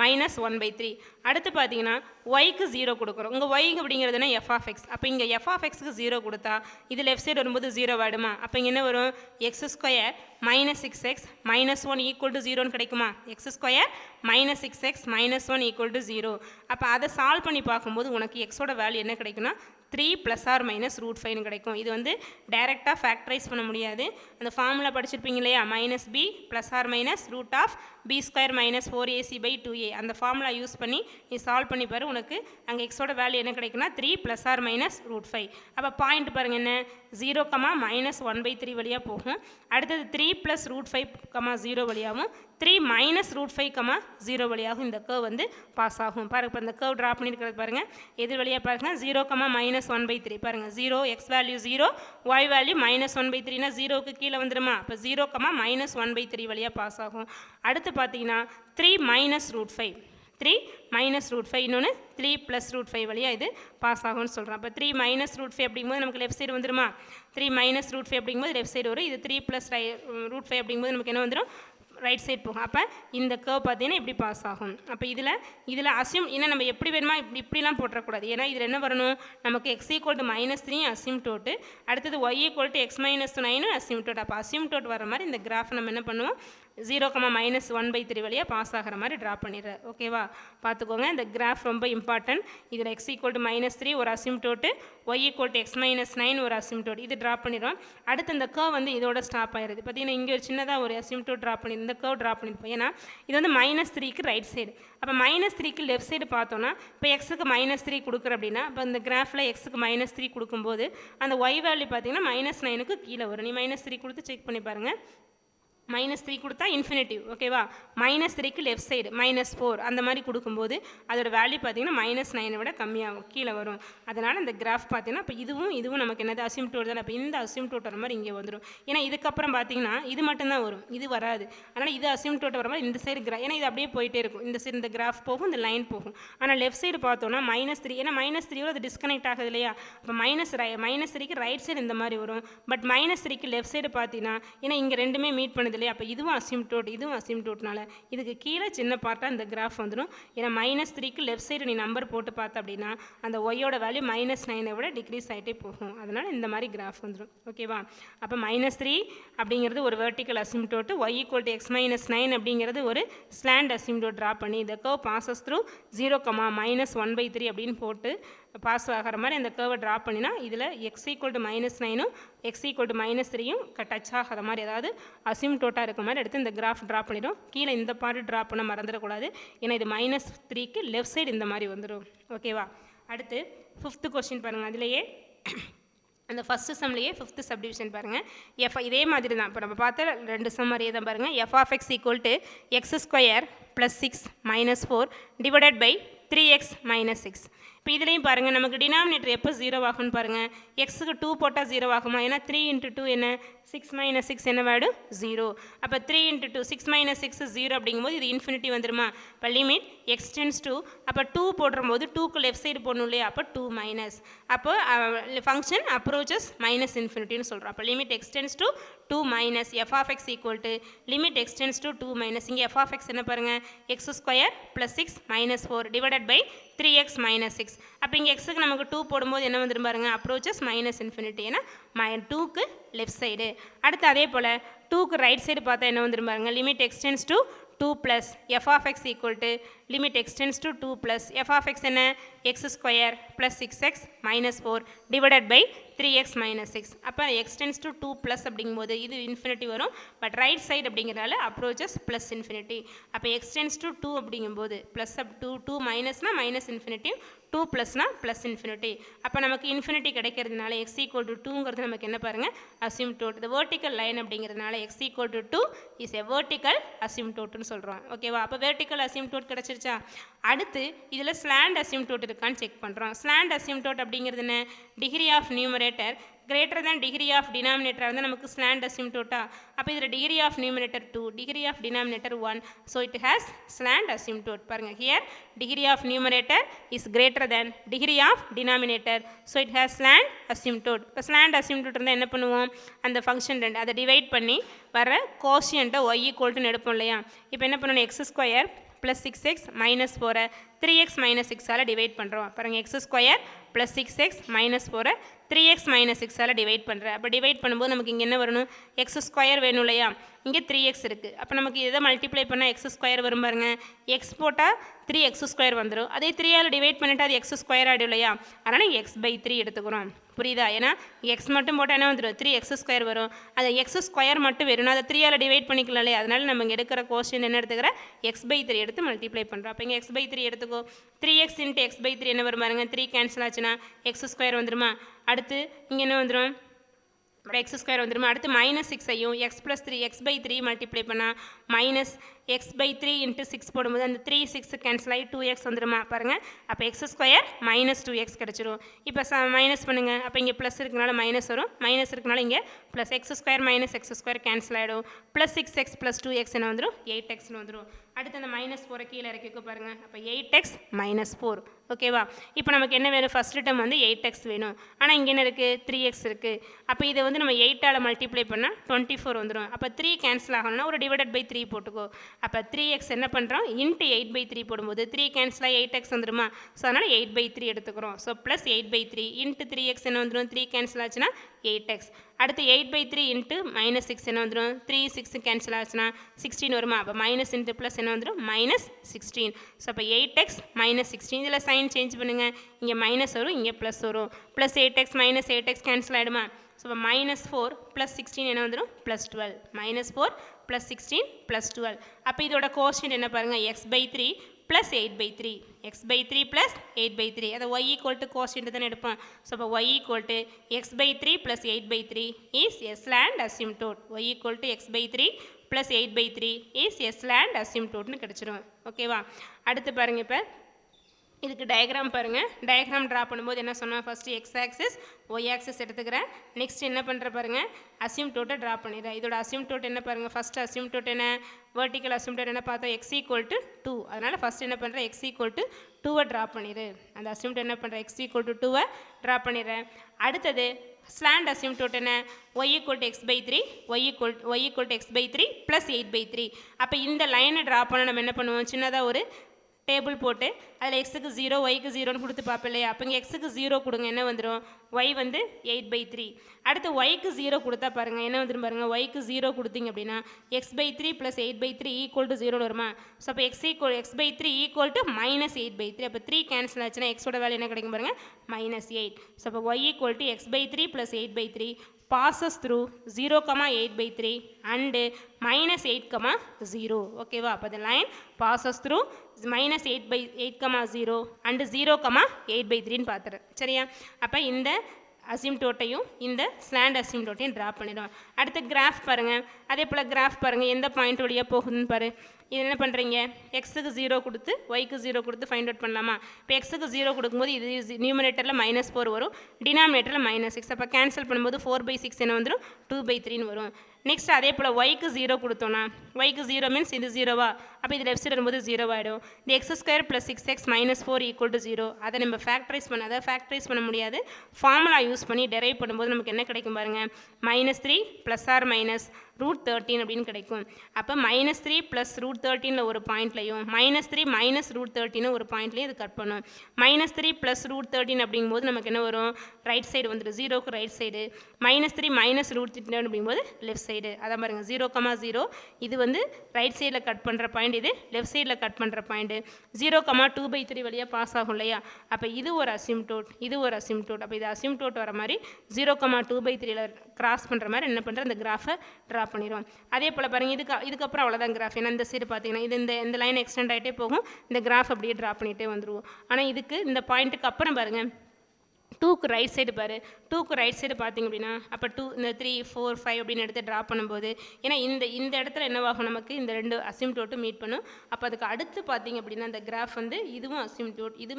-1/3. அடுத்து பார்த்தீங்கன்னா ஒய்க்கு 0 கொடுக்குறோம். உங்கள் ஒய் அப்படிங்கிறதுனா எஃப் ஆஃப் எக்ஸ். அப்போ இங்கே எஃப் ஆஃப் எக்ஸுக்கு 0 கொடுத்தா இது லெஃப்ட் சைடு வரும்போது 0 ஆகிடுமா. அப்போ இங்கே என்ன வரும், x² -6x -1 ஈக்குவல் டு 0ன்னு கிடைக்குமா. x² -6x -1 equal to 0. அப்போ அதை சால்வ் பண்ணி பார்க்கும்போது உனக்கு எக்ஸோட வேல்யூ என்ன கிடைக்குன்னா 3 ± √5 கிடைக்கும். இது வந்து டைரெக்டாக ஃபேக்டரைஸ் பண்ண முடியாது. அந்த ஃபார்முலா படிச்சிருப்பீங்க இல்லையா, -b ± √b² - 4ac/2a. அந்த ஃபார்முலா யூஸ் பண்ணி நீ சால்வ் பண்ணி பாரு, உனக்கு அங்கே எக்ஸோட வேல்யூ என்ன கிடைக்குன்னா 3 ± √5. அப்போ பாயிண்ட் பாருங்கள் என்ன, 0, -1/3 வழியாக போகும். அடுத்தது 3 + √5, 0 வழியாகவும் 3 - √5, 0 வழியாகவும் இந்த கர்வ் வந்து பாஸ் ஆகும். பாருங்கள் இப்போ இந்த கர்வ் ட்ரா பண்ணியிருக்கிறது பாருங்கள், எது வழியாக பாருங்கள் 0, -1/3. பாருங்கள் 0 எக்ஸ் வேல்யூ 0, ஒய் வேல்யூ -1/3னா 0க்கு கீழே வந்துடுமா. அப்போ 0, -1/3 வழியாக பாஸ் ஆகும். அடுத்து பார்த்தீங்கன்னா 3 - √5, 3 - √5, இன்னொன்று 3 + √5 வழியாக இது பாஸ் ஆகும்னு சொல்கிறோம். அப்போ 3 - √5 அப்படிங்கும்போது நமக்கு லெஃப்ட் சைடு வந்துடுமா, 3 - √5 அப்படிங்கும்போது லெஃப்ட் சைடு வரும். இது 3 + √5 அப்படிங்கும்போது நமக்கு என்ன வந்துடும், ரைட் சைட் போகும். அப்போ இந்த கர்வ் பார்த்தீங்கன்னா இப்படி பாஸ் ஆகும். அப்போ இதில் அசியூம் இன்னும் நம்ம எப்படி வேணுமா இப்படிலாம் போட்டுறக்கூடாது. ஏன்னா இதில் என்ன வரணும், நமக்கு x ஈக்குவல் டு -3 அசிம்டோட்டு, அடுத்தது y equal to X minus 9 asymptote. அப்போ அசிம்டோட் வர மாதிரி இந்த கிராஃப் நம்ம என்ன பண்ணுவோம், 0, -1/3 வழியாக பாஸ் ஆகிற மாதிரி ட்ரா பண்ணிடுறேன் ஓகேவா. பார்த்துக்கோங்க, இந்த கிராஃப் ரொம்ப இம்பார்ட்டன்ட். இதில் x ஈக்குவல் டு -3 ஒரு அசிம்டோட்டு, y equal to X minus 9 ஒரு அசிம்டோட். இது ட்ரா பண்ணிடுவோம். அடுத்து இந்த கர்வ் வந்து இதோட ஸ்டாப் ஆயிடுது. பார்த்தீங்கன்னா இங்கே ஒரு சின்னதாக ஒரு அசிம்டோட் ட்ரா பண்ணி இந்த கர்வ் ட்ரா பண்ணியிருப்போம். ஏன்னா இது வந்து -3க்கு ரைட் சைடு. அப்போ -3க்கு லெஃப்ட் சைடு பார்த்தோன்னா இப்போ எக்ஸுக்கு -3 கொடுக்குற அப்படின்னா இப்போ இந்த கிராஃபில் எக்ஸுக்கு -3 கொடுக்கும்போது அந்த ஒய் வேல்யூ பார்த்தீங்கன்னா -9க்கு கீழே வரும். நீ -3 கொடுத்து செக் பண்ணி பாருங்கள். -3 கொடுத்தா இன்ஃபினிட்டிவ் ஓகேவா. -3க்கு லெஃப்ட் சைடு -4 அந்த மாதிரி கொடுக்கும்போது அதோட வேல்யூ பார்த்தீங்கன்னா -9 விட கம்மியாகும், கீழே வரும். அதனால் இந்த கிராஃப் பார்த்தீங்கன்னா இப்போ இதுவும் நமக்கு என்னது அசிம்டோட் தானே. இப்போ இந்த அசிம்டோட் வர மாதிரி இங்கே வந்துடும். ஏன்னா இதுக்கப்புறம் பார்த்தீங்கன்னா இது மட்டும்தான் வரும், இது வராது. அதனால் இது அசிம்டோட் வர மாதிரி இந்த சைடு ஏன்னா இது அப்படியே போயிட்டே இருக்கும். இந்த சைடு இந்த கிராஃப் போகும், இந்த லைன் போகும். ஆனால் லெஃப்ட் சைடு பார்த்தோன்னா -3, ஏன்னா -3 அது டிஸ்கனெக்ட் ஆகுது இல்லையா. அப்போ -3க்கு ரைட் சைடு இந்த மாதிரி வரும். பட் -3க்கு லெஃப்ட் சைடு பார்த்தீங்கன்னா ஏன்னா இங்கே ரெண்டுமே மீட் பண்ணுது இல்லையா. அப்போ இதுவும் அசிம்டோட்னால இதுக்கு கீழே சின்ன பார்ட்டாக இந்த கிராஃப் வந்துடும். ஏன்னா -3க்கு லெஃப்ட் சைடு நீ நம்பர் போட்டு பார்த்த அப்படின்னா அந்த ஒய்யோட வேல்யூ -9 விட டிக்ரீஸ் ஆகிட்டே போகும். அதனால் இந்த மாதிரி கிராஃப் வந்துடும் ஓகேவா. அப்போ -3 அப்படிங்கிறது ஒரு vertical asymptote, y equal to X minus 9 அப்படிங்கிறது ஒரு ஸ்லாண்ட் அசிம்டோட் ட்ரா பண்ணி இந்த கர்வ் பாசஸ் த்ரூ 0, -1/3 அப்படின்னு போட்டு பாஸ் ஆகிற மாதிரி அந்த கேர்வை ட்ரா பண்ணினா இதில் X equal to -9 X equal to -3 touch ஆகாத மாதிரி, அதாவது அசிம்டோட்டாக இருக்க மாதிரி எடுத்து இந்த கிராஃப் ட்ரா பண்ணிடும். கீழே இந்த பார்ட் ட்ரா பண்ண மறந்துடக்கூடாது, ஏன்னா இது -3க்கு லெஃப்ட் சைடு இந்த மாதிரி வந்துடும். ஓகேவா? அடுத்து 5th கொஸ்டின் பாருங்கள். அதிலேயே அந்த ஃபஸ்ட்டு சம்லேயே 5th சப்டிவிஷன் பாருங்கள். இதே மாதிரி தான் இப்போ நம்ம பார்த்த 2 சம் மாதிரியே தான் பாருங்கள். f(x) equal to x² + 6 - 4 divided by 3x - 6. இப்போ இதுலேயும் பாருங்கள், நமக்கு டினாமினேட்டர் எப்போ 0 ஆகும்னு பாருங்கள். எக்ஸுக்கு 2 போட்டால் 0 ஆகுமா? ஏன்னா 3 × 2 என்ன? 6 - 6 என்ன வேர்டு? 0. அப்போ 3 × 2 6 - 6 0 அப்படிங்கும்போது இது இன்ஃபினிட்டி வந்துருமா? இப்போ லிமிட் x → 2, அப்போ 2 போடும்போது 2க்கு லெஃப்ட் சைடு போடணும் இல்லையா? அப்போ 2 மைனஸ், அப்போ ஃபங்க்ஷன் அப்ரோச்சஸ் -இன்ஃபினிட்டின்னு சொல்கிறோம். அப்போ limit x → 2 minus f(x) equal to limit x → 2 minus, இங்கே f(x) என்ன பாருங்கள்? x² + 6 - 4 divided by 3x - 6. அப்போ இங்கே எக்ஸுக்கு நமக்கு 2 போடும்போது என்ன வந்துடும் பாருங்க? அப்ரோச்சஸ் -இன்ஃபினிட்டி, ஏன்னா 2க்கு லெஃப்ட் சைடு. அடுத்து அதே போல் 2க்கு ரைட் சைடு பார்த்தா என்ன வந்துடும் பாருங்க? Limit x → 2 plus f(x) equal to limit x → 2 plus f(x) என்ன? x² + 6x - 4 divided by 3x - 6. அப்போ x → 2 ப்ளஸ் அப்படிங்கும்போது இது இன்ஃபினிட்டி வரும், பட் ரைட் சைடு அப்படிங்கிறதால அப்ரோச்சஸ் +இன்ஃபினிட்டி. அப்போ x → 2 அப்படிங்கும்போது ப்ளஸ் 2 மைனஸ்னா -இன்ஃபினிட்டி, 2 ப்ளஸ்னா +இன்ஃபினிட்டி. அப்போ நமக்கு இன்ஃபினிட்டி கிடைக்கிறதுனால x ஈக்குவல் டு 2ங்கிறது நமக்கு என்ன பாருங்கள்? அசிம்டோட். இந்த வெர்டிக்கல் லைன் அப்படிங்கிறதுனால x equal to 2 is a vertical அசிம்டோட்னு சொல்கிறோம். ஓகேவா? அப்போ வெர்டிக்கல் அசிம்டோட் கிடச்சிருச்சா? அடுத்து இதில் ஸ்லாண்ட் அசிம்டோட் இருக்கான்னு செக் பண்ணுறோம். ஸ்லாண்ட் அசிம்டோட் அப்படிங்கிறது என்ன? Degree of numerator greater than degree of denominator வந்து நமக்கு ஸ்லாண்ட் அசிம்டோட்டா? அப்போ இதில் degree of numerator 2, degree of denominator 1, so it has slant asymptote. பாருங்கள், here degree of numerator is greater than degree of denominator, so it has slant asymptote. இப்போ slant asymptote இருந்தால் என்ன பண்ணுவோம்? அந்த ஃபங்க்ஷன் 2 அதை டிவைட் பண்ணி வர கோஷியன்ட்டை y ஈக்குவல்ட்டுன்னு எடுப்போம் இல்லையா? இப்போ என்ன பண்ணணும்? x² + 6x - 4 3x - 6 டிவைட் பண்ணுறோம். பாருங்கள், x² + 6x - 4 3x - 6 டிவைட் பண்ணுறேன். அப்போ டிவைட் பண்ணும்போது நமக்கு இங்கே என்ன வரணும்? x² வேணும் இல்லையா? இங்கே 3x இருக்குது. அப்போ நமக்கு எதை மல்டிப்ளை பண்ணால் x² வரும் பாருங்க? x போட்டால் 3x² வந்துடும். அதே 3ஆல் டிவைட் பண்ணிவிட்டு அது x² ஆகிடும் இல்லையா? அதனால் x/3 எடுத்துக்கிறோம். புரியுதா? ஏன்னா x மட்டும் போட்டால் என்ன வந்துடும்? 3x² வரும். அது x² மட்டும் வேணும், அதை 3ஆல் டிவைட் பண்ணிக்கலாம் இல்லையா? அதனால் நம்ம இங்கே எடுக்கிற கோஷன் என்ன எடுத்துக்கிறேன்? x/3 எடுத்து மல்டிப்ளை பண்ணுறோம். அப்போ இங்கே x/3 எடுத்துக்கோ. 3x × x/3 என்ன வரும் பாருங்க? 3 கேன்சல் ஆச்சுன்னா x² வந்துருமா? அடுத்து இங்கே என்ன வந்துடும்? x² வந்துருமா? அடுத்து -6ஐயும் x + 3 x/3 மல்டிப்ளை பண்ணால் -x/3 × 6 போடும்போது அந்த 3 6 கேன்சல் ஆகி 2x வந்துருமா? பாருங்கள், அப்போ x² - 2x கிடச்சிரும். இப்போ மைனஸ் பண்ணுங்கள். அப்போ இங்கே ப்ளஸ் இருக்கனால மைனஸ் வரும், மைனஸ் இருக்கனால இங்கே ப்ளஸ் x² - x² கேன்சல் ஆகிடும். ப்ளஸ் 6x + 2x என்ன வந்துடும்? 8xன்னு வந்துடும். அடுத்து அந்த -4 கீழே இறக்கிக்கோ பாருங்கள். அப்போ 8x - 4. ஓகேவா? இப்போ நமக்கு என்ன வேணும்? ஃபஸ்ட் டேர்ம் வந்து 8x வேணும், ஆனால் இங்கே என்ன இருக்குது? 3x இருக்குது. அப்போ இதை வந்து நம்ம 8ஆல் மல்டிப்ளை பண்ணால் 24 வந்துடும். அப்போ 3 கேன்சல் ஆகணும்னா ஒரு டிவைடட் பை 3 போட்டுக்கோ. அப்போ 3x என்ன பண்ணுறோம்? இன்ட்டு 8/3 போடும்போது 3 கேன்சல் ஆகி 8x வந்துடுமா? ஸோ அதனால் 8/3 எடுத்துக்கிறோம். ஸோ ப்ளஸ் 8/3 இன்ட்டு 3x என்ன வந்துடும்? 3 கேன்சல் ஆச்சுன்னா 8x. அடுத்து 8/3 இன்ட்டு -6 என்ன வந்துடும்? 3 6 கேன்சல் ஆச்சுன்னா 16 வருமா? அப்போ மைனஸ் இன்ட்டு ப்ளஸ் என்ன வந்துடும்? -16. ஸோ அப்போ 8x - 16. இதில் சைன் சேஞ்ச் பண்ணுங்கள். இங்கே மைனஸ் வரும், இங்கே ப்ளஸ் வரும். Plus 8x - 8x cancel ஆகிடுமா? So இப்போ -4 + 16 என்ன வந்துடும்? +12. -4 + 16 + 12. அப்போ இதோட கோஷன் என்ன பாருங்கள்? x/3 + 8/3. x/3 + 8/3. அதை y ஈக்குவல் டு கோஷன் தானே எடுப்போம். ஸோ அப்போ y equal to x/3 + 8/3 is a slant asymptote. y equal to x/3 + 8/3 is a slant asymptoteன்னு கிடச்சிரும். ஓகேவா? அடுத்து பாருங்கள், இப்போ இதுக்கு டயக்ராம் பாருங்கள். டயக்ராம் ட்ரா பண்ணும்போது என்ன சொன்னால், first x axis y axis எடுத்துக்கிறேன். நெக்ஸ்ட் என்ன பண்ணுற பாருங்கள்? அசிம்டோட்டை ட்ரா பண்ணிடுறேன். இதோட அசிம்டோட் என்ன பாருங்கள்? ஃபஸ்ட்டு அசிம்டோட் என்ன? வெர்டிக்கல் அசிம்டோட் என்ன பார்த்தோம்? x equal to 2. அதனால் ஃபஸ்ட் என்ன பண்ணுறேன்? x ஈக்குவல் டு 2 ட்ரா பண்ணிடு. அந்த அசிம்டோட் என்ன பண்ணுறேன்? x ஈக்குவல் டு 2 ட்ரா பண்ணிடுறேன். அடுத்தது ஸ்லாண்ட் அசிம்டோட் என்ன? y equal to x/3 y equal to x/3 + 8/3. அப்போ இந்த லைனை ட்ரா பண்ண நம்ம என்ன பண்ணுவோம்? சின்னதாக ஒரு டேபிள் போட்டு அதில் எக்ஸுக்கு 0 ஒய்க்கு 0ன்னு கொடுத்து பார்ப்போம் இல்லையா? அப்போ இங்கே எக்ஸுக்கு 0 கொடுங்க, என்ன வந்துடும்? ஒய் வந்து 8/3. அடுத்து ஒய்க்கு 0 கொடுத்தா பாருங்கள் என்ன வந்துடும் பாருங்கள். ஒய்க்கு 0 கொடுத்தீங்க அப்படின்னா x/3 + 8/3 = 0 வருமா? ஸோ அப்போ x/3 = -8/3. அப்போ 3 கேன்சல் ஆச்சுன்னா எக்ஸோட வேல்யூ என்ன கிடைக்கும் பாருங்கள், -8. ஸோ அப்போ y = x/3 + 8/3 passes through 0, 8/3 and -8, 0. ஓகேவா? அப்போ the line passes through -8, 0 and 0, 8/3ன்னு பார்த்துறேன். சரியா? அப்போ இந்த அசிம்டோட்டையும் இந்த ஸ்லாண்ட் அசிம்டோட்டையும் ட்ரா பண்ணிடும். அடுத்து கிராஃப் பாருங்கள். அதே போல் கிராஃப் பாருங்கள் எந்த பாயிண்ட் வழியாக போகுதுன்னு பாரு. இது என்ன பண்ணுறீங்க? எக்ஸுக்கு 0 கொடுத்து ஒய்க்கு 0 கொடுத்து ஃபைண்ட் அவுட் பண்ணலாமா? இப்போ எக்ஸுக்கு 0 கொடுக்கும்போது இது நியூமரேட்டரில் -4 வரும், டினாமினேட்டரில் -6. அப்போ கேன்சல் பண்ணும்போது 4/6 என்ன வந்துடும்? 2/3ன்னு வரும். நெக்ஸ்ட் அதே போல் ஒய்க்கு 0 கொடுத்தோன்னா ஒய்க்கு 0 மீன்ஸ் இது 0வா? அப்போ இது லெஃப்ட் சைடு வரும்போது 0 ஆகிடும். இந்த x² + 6x - 4 = 0. அதை நம்ம ஃபேக்டரைஸ் பண்ண முடியாது. ஃபார்முலா யூஸ் பண்ணி டெரைவ் பண்ணும்போது நமக்கு என்ன கிடைக்கும் பாருங்கள், -3 ± √13 அப்படின்னு கிடைக்கும். அப்போ -3 + √13 ஒரு பாயிண்ட்லையும் -3 - √13 ஒரு பாயிண்ட்லையும் இது கட் பண்ணும். -3 + √13 அப்படிங்கும்போது நமக்கு என்ன வரும்? ரைட் சைடு வந்துடும், 0க்கு ரைட் சைடு. -3 - √13 அப்படிங்கும்போது லெஃப்ட் சைடு. அதான் பாருங்கள் 0, 0 இது வந்து ரைட் சைடில் கட் பண்ணுற பாயிண்ட், இது லெஃப்ட் சைடில் கட் பண்ணுற பாயிண்ட். 0, 2/3 வழியாக பாஸ் ஆகும் இல்லையா? அப்போ இது ஒரு அசிம்டோட், இது ஒரு அசிம்டோட். அப்போ இது அசிம்டோட் வர மாதிரி 0, 2/3 கிராஸ் பண்ணுற மாதிரி என்ன பண்ணுற அந்த கிராஃபை ட்ரா பண்ணிடும். அதே போல் பாருங்கள் இதுக்கப்புறம் அவ்வளோதான் கிராஃப். ஏன்னா இந்த சைடு பார்த்தீங்கன்னா இது இந்த லைன் எக்ஸ்டெண்ட் ஆகிட்டே போகும், இந்த கிராஃப் அப்படியே ட்ரா பண்ணிகிட்டே வந்துடுவோம். ஆனால் இதுக்கு இந்த பாயிண்ட்டுக்கு அப்புறம் பாருங்கள் 2க்கு ரைட் சைடு பாரு. 2க்கு ரைட் சைடு பார்த்திங்க அப்படின்னா அப்போ 2 இந்த 3, 4, 5 அப்படின்னு எடுத்து ட்ரா பண்ணும்போது ஏன்னா இந்த இடத்துல என்னவாகும், நமக்கு இந்த ரெண்டு அசிம்டோட்டும் மீட் பண்ணும். அப்போ அதுக்கு அடுத்து பார்த்திங்க அப்படின்னா அந்த கிராஃப் வந்து இதுவும்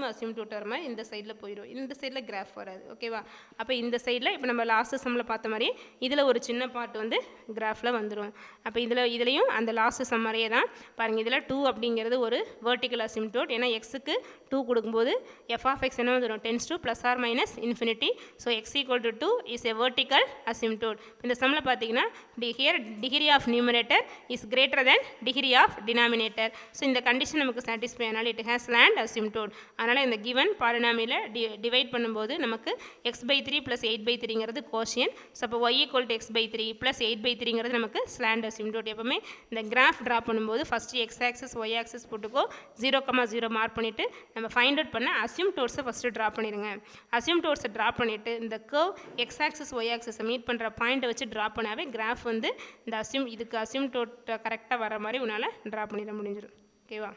அசிம்டோட் வர மாதிரி இந்த சைடில் போயிடும், இந்த சைடில் கிராஃப் வராது. ஓகேவா? அப்போ இந்த சைடில் இப்போ நம்ம லாஸ்ட் சம்மில் பார்த்த மாதிரி இதில் ஒரு சின்ன பார்ட் வந்து கிராஃபில் வந்துடும். அப்போ இதுலேயும் அந்த லாஸ்ட் சம் மாதிரியே தான் பாருங்கள். இதில் 2 அப்படிங்கிறது ஒரு வெர்டிக்கல் அசிம்டோட். ஏன்னா எக்ஸுக்கு 2 கொடுக்கும்போது f(x) என்ன வந்துடும்? Tends to +or - infinity. So x = 2 is a vertical asymptote. இந்த சம்மில் பார்த்தீங்கன்னா here degree of numerator is greater than degree of denominator. So இந்த கண்டிஷன் நமக்கு சாட்டிஸ்ஃபை ஆனால் it has slant asymptote. அதனால் இந்த given பாலினாமியில் டிவைட் பண்ணும்போது நமக்கு x/3 + 8/3ங்கிறது கோஷியன். ஸோ அப்போ y = x/3 + 8/3ங்கிறது நமக்கு ஸ்லாண்ட் அசிம்டோட். எப்பவுமே இந்த கிராஃப் ட்ரா பண்ணும்போது first x axis y axis போட்டுக்கோ, 0, 0 மார்க் பண்ணிவிட்டு நம்ம ஃபைண்ட் அவுட் பண்ண அசிம்டோட்ஸை ஃபஸ்ட்டு ட்ரா பண்ணிடுங்க. அசிம்டோட்ஸை ட்ரா பண்ணிவிட்டு இந்த கர்வ் எக்ஸ் ஆக்சிஸ் ஒய் ஆக்சிஸை மீட் பண்ணுற பாயிண்ட்டை வச்சு ட்ரா பண்ணாவே கிராஃப் வந்து இந்த இதுக்கு அசிம்டோட்டை கரெக்டாக வர மாதிரி உன்னால் ட்ரா பண்ணிட முடிஞ்சிடும். ஓகேவா?